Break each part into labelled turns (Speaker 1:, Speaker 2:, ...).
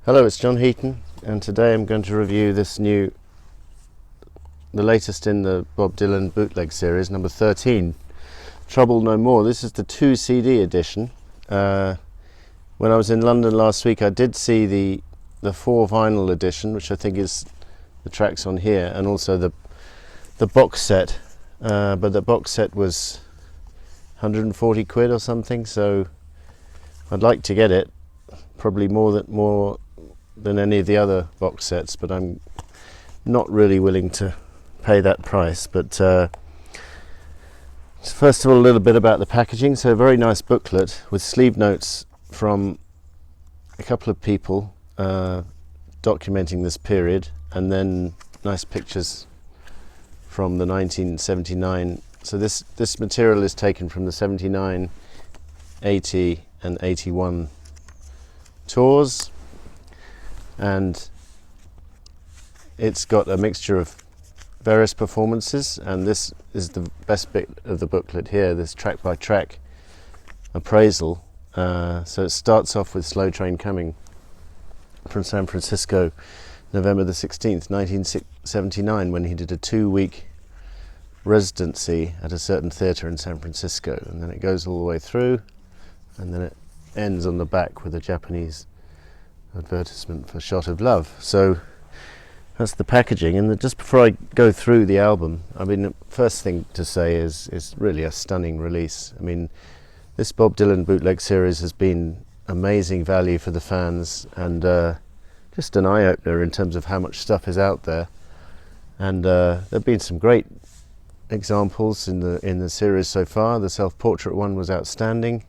Speaker 1: Hello, it's John Heaton, and today I'm going to review the latest in the Bob Dylan Bootleg series, number 13, Trouble No More. This is the 2 CD edition. When I was in London last week, I did see the 4 vinyl edition, which I think is the tracks on here, and also the box set. But the box set was 140 quid or something, so I'd like to get it, probably more than any of the other box sets, but I'm not really willing to pay that price. But first of all, a little bit about the packaging. So a very nice booklet with sleeve notes from a couple of people documenting this period, and then nice pictures from the 1979. So this material is taken from the 79, 80 and 81 tours, and it's got a mixture of various performances, and this is the best bit of the booklet here, this track by track appraisal. So it starts off with Slow Train Coming from San Francisco, November the 16th, 1979, when he did a 2-week residency at a certain theatre in San Francisco, and then it goes all the way through, and then it ends on the back with a Japanese advertisement for Shot of Love. So that's the packaging. And just before I go through the album, I mean, the first thing to say is really a stunning release. I mean, this Bob Dylan Bootleg series has been amazing value for the fans, and just an eye-opener in terms of how much stuff is out there. And there have been some great examples in the series so far. The self-portrait one was outstanding,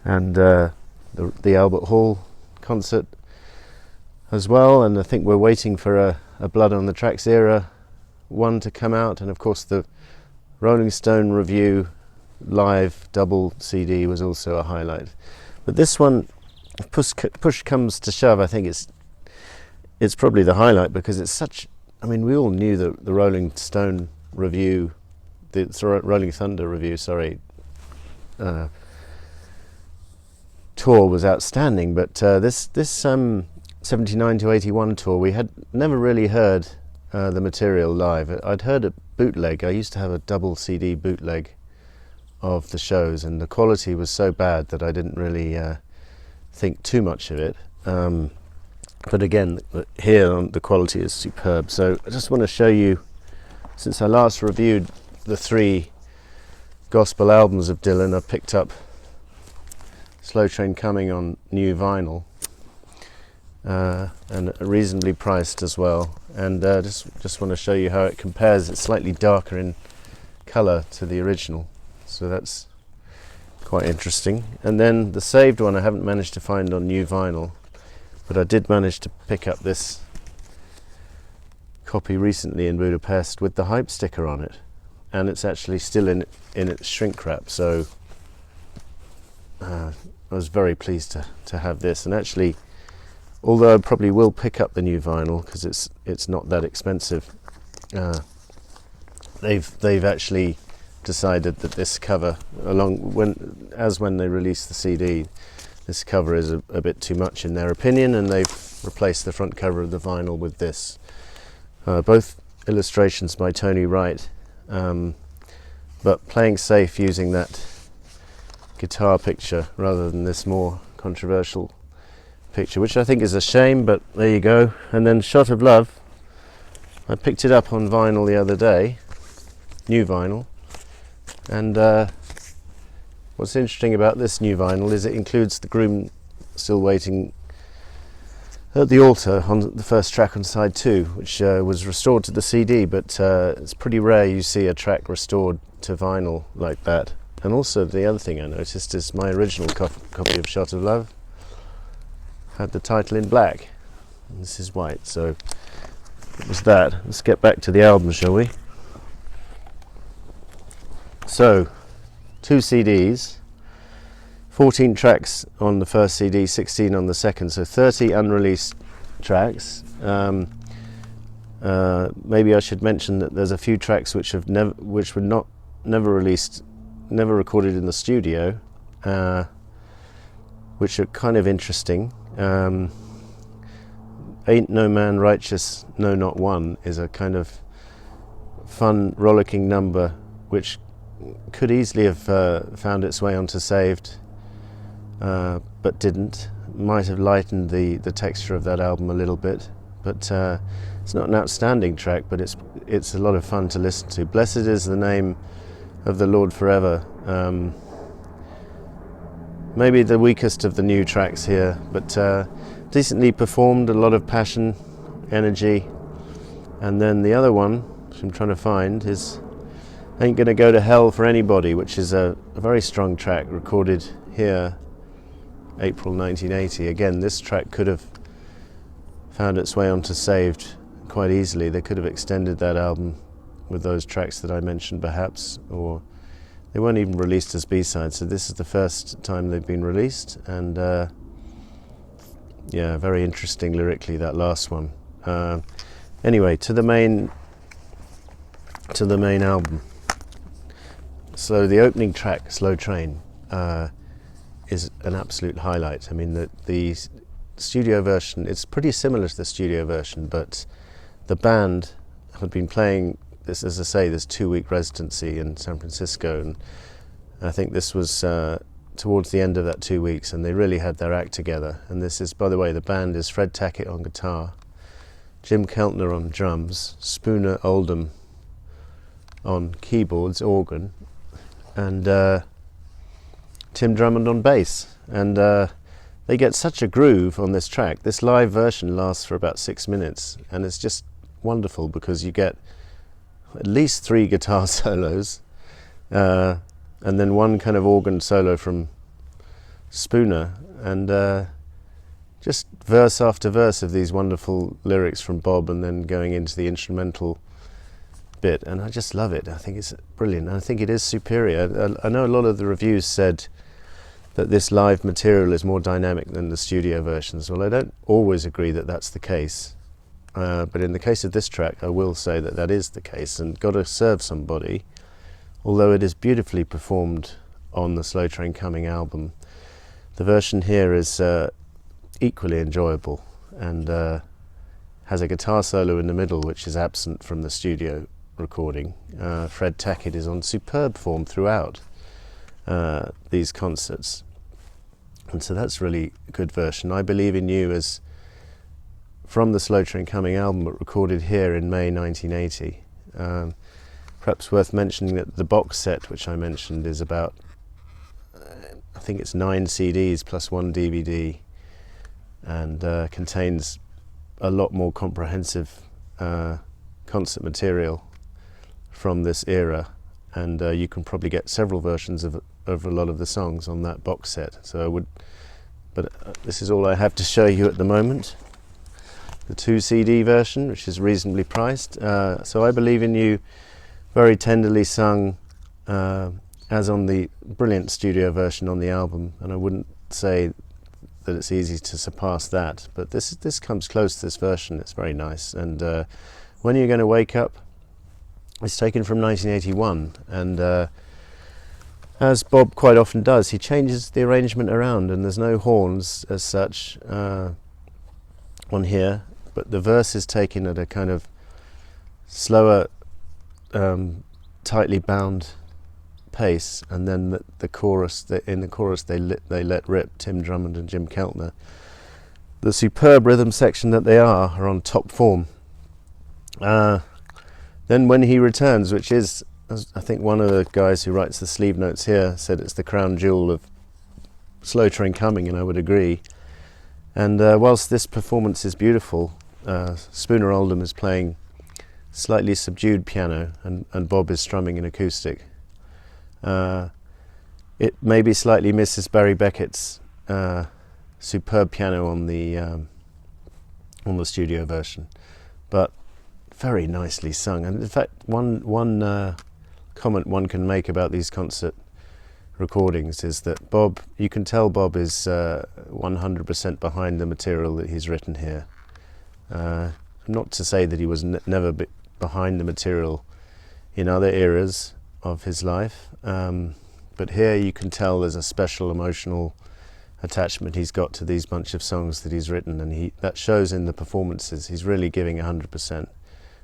Speaker 1: and the Albert Hall concert as well, and I think we're waiting for a Blood on the Tracks era one to come out, and of course the Rolling Stone Review live double CD was also a highlight. But this one, if push comes to shove, I think it's probably the highlight, because it's such, I mean, we all knew that the Rolling Stone Review, the Rolling Thunder Review, tour was outstanding, but this 79 to 81 tour, we had never really heard the material live. I'd heard a bootleg. I used to have a double CD bootleg of the shows, and the quality was so bad that I didn't really think too much of it. But again, here the quality is superb. So I just want to show you, since I last reviewed the 3 gospel albums of Dylan, I picked up Slow Train Coming on new vinyl, and reasonably priced as well. And just want to show you how it compares. It's slightly darker in colour to the original, so that's quite interesting. And then the saved one I haven't managed to find on new vinyl, but I did manage to pick up this copy recently in Budapest with the hype sticker on it, and it's actually still in its shrink wrap. So I was very pleased to have this. And actually, although I probably will pick up the new vinyl because it's not that expensive, they've actually decided that this cover, when they release the CD, this cover is a bit too much in their opinion, and they've replaced the front cover of the vinyl with this. Both illustrations by Tony Wright, but playing safe using that guitar picture rather than this more controversial picture, which I think is a shame, but there you go. And then Shot of Love, I picked it up on vinyl the other day, new vinyl, and what's interesting about this new vinyl is it includes the groom still waiting at the altar on the first track on side 2, which was restored to the CD, but it's pretty rare you see a track restored to vinyl like that. And also the other thing I noticed is my original copy of Shot of Love had the title in black, and this is white, so it was that. Let's get back to the album, shall we? So, 2 CDs, 14 tracks on the first CD, 16 on the second, so 30 unreleased tracks. Maybe I should mention that there's a few tracks which were never released, never recorded in the studio, which are kind of interesting. Ain't No Man Righteous, No Not One is a kind of fun, rollicking number which could easily have found its way onto Saved, but didn't. Might have lightened the texture of that album a little bit, but it's not an outstanding track, but it's a lot of fun to listen to. Blessed Is the Name of the Lord Forever. Maybe the weakest of the new tracks here, but decently performed, a lot of passion, energy. And then the other one, which I'm trying to find, is Ain't Gonna Go to Hell for Anybody, which is a very strong track recorded here, April 1980. Again, this track could have found its way onto Saved quite easily. They could have extended that album with those tracks that I mentioned perhaps, or they weren't even released as B-sides, so this is the first time they've been released, and yeah, very interesting lyrically, that last one. Anyway, to the main album. So the opening track, Slow Train, is an absolute highlight. I mean, the studio version, it's pretty similar to the studio version, but the band had been playing this, as I say, this 2-week residency in San Francisco, and I think this was towards the end of that 2 weeks, and they really had their act together. And this is, by the way, the band is Fred Tackett on guitar, Jim Keltner on drums, Spooner Oldham on keyboards, organ, and Tim Drummond on bass. And they get such a groove on this track. This live version lasts for about 6 minutes, and it's just wonderful because you get at least 3 guitar solos, and then one kind of organ solo from Spooner, and just verse after verse of these wonderful lyrics from Bob, and then going into the instrumental bit. And I just love it. I think it's brilliant. I think it is superior. I know a lot of the reviews said that this live material is more dynamic than the studio versions. Well, I don't always agree that that's the case. But in the case of this track, I will say that that is the case, and Gotta Serve Somebody, although it is beautifully performed on the Slow Train Coming album, the version here is equally enjoyable, and has a guitar solo in the middle which is absent from the studio recording. Fred Tackett is on superb form throughout these concerts, and so that's really a good version. I Believe in You is from the Slow Train Coming album, but recorded here in May 1980. Perhaps worth mentioning that the box set, which I mentioned, is about, I think it's 9 CDs plus 1 DVD, and contains a lot more comprehensive concert material from this era, and you can probably get several versions of a lot of the songs on that box set. So this is all I have to show you at the moment. The 2 CD version, which is reasonably priced. So I Believe in You, very tenderly sung, as on the brilliant studio version on the album, and I wouldn't say that it's easy to surpass that, but this comes close to this version. It's very nice. And When You're Gonna Wake Up is taken from 1981, and as Bob quite often does, he changes the arrangement around, and there's no horns as such on here, but the verse is taken at a kind of slower, tightly bound pace, and then the chorus. In the chorus, they let rip, Tim Drummond and Jim Keltner. The superb rhythm section that they are on top form. Then When He Returns, which is, I think one of the guys who writes the sleeve notes here said it's the crown jewel of Slow Train Coming, and I would agree. And whilst this performance is beautiful, Spooner Oldham is playing slightly subdued piano, and Bob is strumming an acoustic. It maybe slightly misses Barry Beckett's superb piano on the studio version, but very nicely sung. And in fact, one comment one can make about these concert recordings is that Bob, you can tell Bob is 100% behind the material that he's written here. Not to say that he was never behind the material in other eras of his life, but here you can tell there's a special emotional attachment he's got to these bunch of songs that he's written, and that shows in the performances. He's really giving 100%,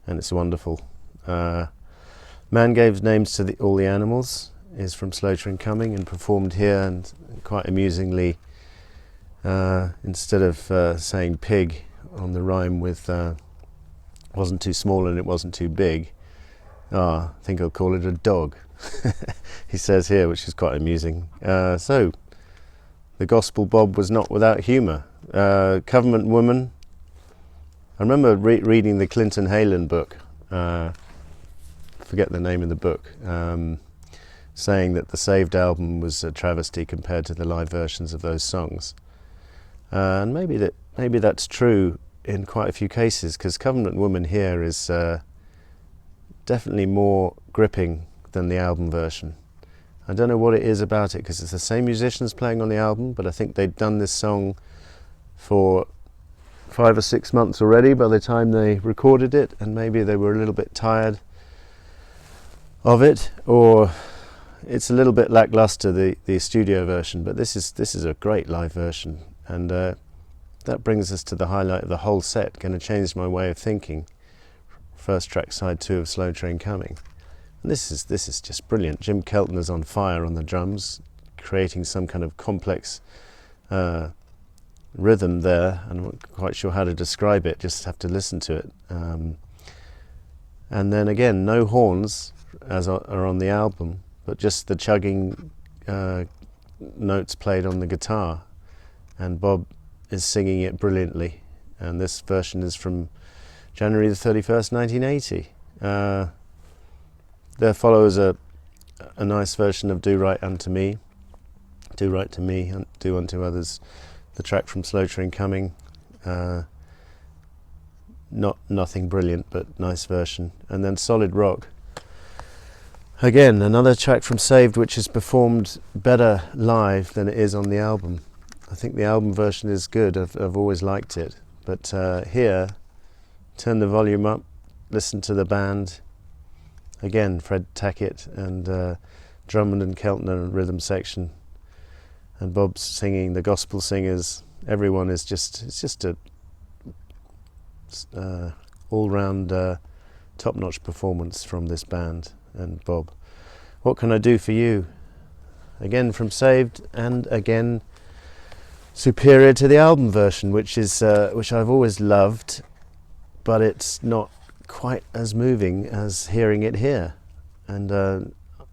Speaker 1: and it's wonderful. Man Gave Names to All the Animals is from Slow Train Coming and performed here, and quite amusingly, instead of saying pig on the rhyme with wasn't too small and it wasn't too big, I think I'll call it a dog. He says here, which is quite amusing. So the gospel Bob was not without humour. Government Woman, I remember reading the Clinton Halen book, forget the name of the book, saying that the Saved album was a travesty compared to the live versions of those songs. And maybe that's true in quite a few cases, because Covenant Woman here is definitely more gripping than the album version. I don't know what it is about it, because it's the same musicians playing on the album, but I think they'd done this song for 5 or 6 months already by the time they recorded it, and maybe they were a little bit tired of it, or it's a little bit lackluster, the studio version. But this is a great live version, and that brings us to the highlight of the whole set. Going to change my way of thinking. First track, side 2 of Slow Train Coming. And this is just brilliant. Jim Keltner's on fire on the drums, creating some kind of complex rhythm there. I'm not quite sure how to describe it, just have to listen to it. And then again, no horns as are on the album, but just the chugging notes played on the guitar, and Bob is singing it brilliantly. And this version is from January the 31st, 1980. There follows a nice version of Do Right Unto Me, Do Right to Me, Do Unto Others, the track from Slow Train Coming. Nothing brilliant, but nice version. And then Solid Rock. Again, another track from Saved, which is performed better live than it is on the album. I think the album version is good. I've always liked it. But here, turn the volume up, listen to the band. Again, Fred Tackett and Drummond and Keltner rhythm section, and Bob's singing, the gospel singers. Everyone is it's just a all-round top-notch performance from this band and Bob. What Can I Do For You? Again from Saved, and again superior to the album version, which I've always loved, but it's not quite as moving as hearing it here. And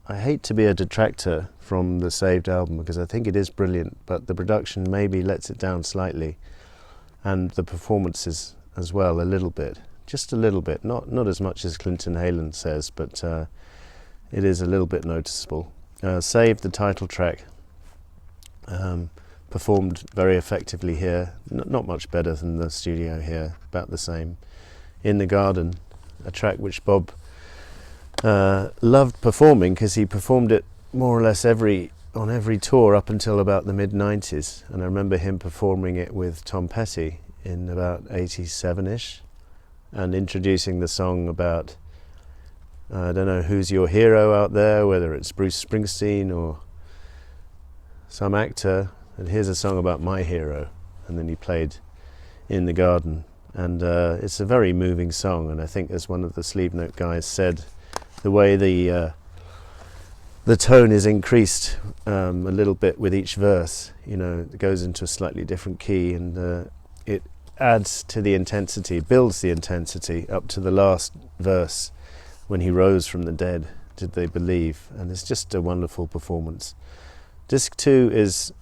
Speaker 1: I hate to be a detractor from the Saved album, because I think it is brilliant, but the production maybe lets it down slightly, and the performances as well, a little bit, just a little bit, not as much as Clinton Halen says, but it is a little bit noticeable. Saved, the title track, performed very effectively here, not much better than the studio here, about the same. In the Garden, a track which Bob loved performing, because he performed it more or less on every tour up until about the mid-90s, and I remember him performing it with Tom Petty in about 87ish, and introducing the song about, I don't know who's your hero out there, whether it's Bruce Springsteen or some actor, and here's a song about my hero, and then he played In the Garden. And it's a very moving song, and I think, as one of the sleeve note guys said, the way the tone is increased a little bit with each verse, it goes into a slightly different key, and it adds to the intensity, builds the intensity up to the last verse, when he rose from the dead, did they believe? And it's just a wonderful performance. Disc 2 is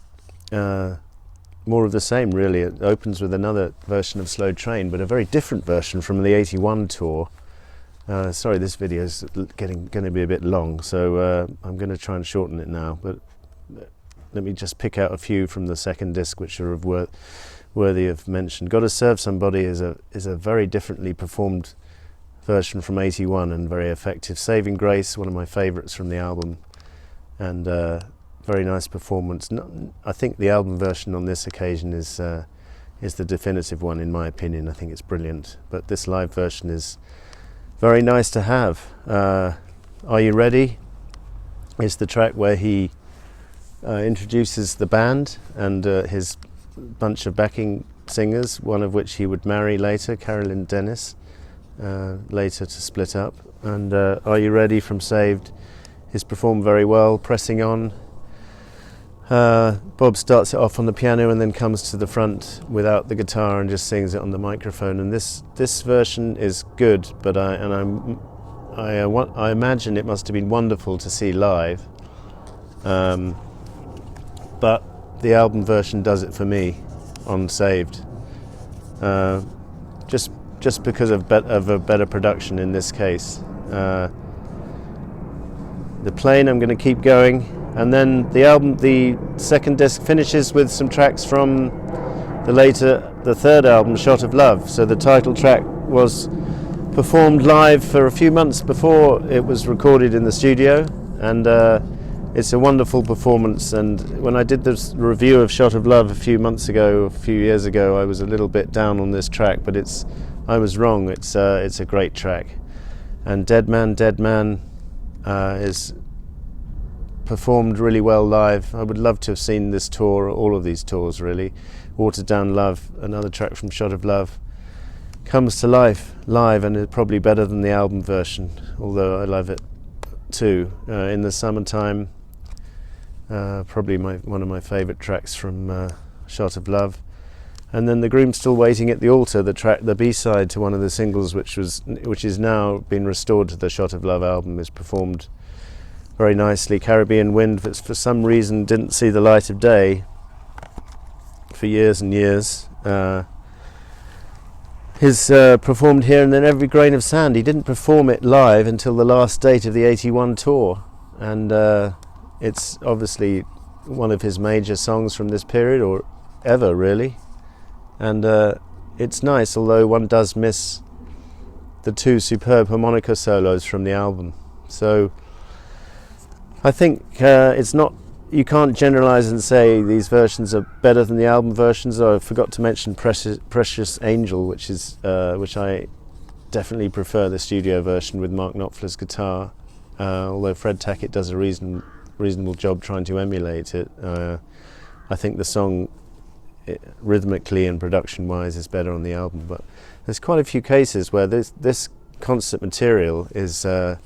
Speaker 1: more of the same, really. It opens with another version of Slow Train, but a very different version from the 81 tour. Sorry, this video is going to be a bit long, so I'm going to try and shorten it now, but let me just pick out a few from the second disc which are worthy of mention. Gotta Serve Somebody is a very differently performed version from 81 and very effective. Saving Grace, one of my favourites from the album, and very nice performance. I think the album version on this occasion is the definitive one, in my opinion. I think it's brilliant, but this live version is very nice to have. Are You Ready is the track where he introduces the band and his bunch of backing singers, one of which he would marry later, Carolyn Dennis, later to split up. And Are You Ready from Saved is performed very well, pressing on. Bob starts it off on the piano and then comes to the front without the guitar and just sings it on the microphone. And this version is good, but I imagine it must have been wonderful to see live. But the album version does it for me on Saved, just because of a better production in this case. The Plane, I'm going to keep going, and then the second disc finishes with some tracks from the third album, Shot of Love. So the title track was performed live for a few months before it was recorded in the studio, and it's a wonderful performance. And when I did this review of Shot of Love a few years ago, I was a little bit down on this track, but I was wrong. It's a great track. And Dead Man is performed really well live. I would love to have seen this tour, all of these tours really. Watered Down Love, another track from Shot of Love, comes to life live, and it's probably better than the album version, although I love it too. In the Summertime, probably one of my favourite tracks from Shot of Love. And then The Groom Still Waiting at the Altar, the B-side to one of the singles, which is now been restored to the Shot of Love album, is performed very nicely. Caribbean Wind, for some reason didn't see the light of day for years and years. Is performed here. And then Every Grain of Sand, he didn't perform it live until the last date of the 81 tour, and it's obviously one of his major songs from this period, or ever really. And it's nice, although one does miss the two superb harmonica solos from the album. So I think you can't generalize and say these versions are better than the album versions. I forgot to mention Precious Angel, which I definitely prefer the studio version with Mark Knopfler's guitar, although Fred Tackett does a reasonable job trying to emulate it. I think the song, rhythmically and production-wise, is better on the album. But there's quite a few cases where this concert material is a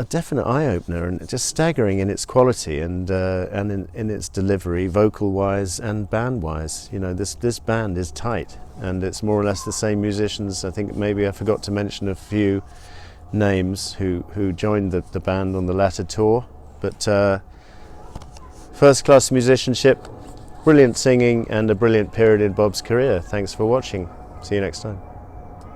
Speaker 1: definite eye-opener, and just staggering in its quality and in its delivery, vocal-wise and band-wise. You know, this band is tight, and it's more or less the same musicians. I think maybe I forgot to mention a few names who joined the band on the latter tour, but first-class musicianship, brilliant singing, and a brilliant period in Bob's career. Thanks for watching. See you next time.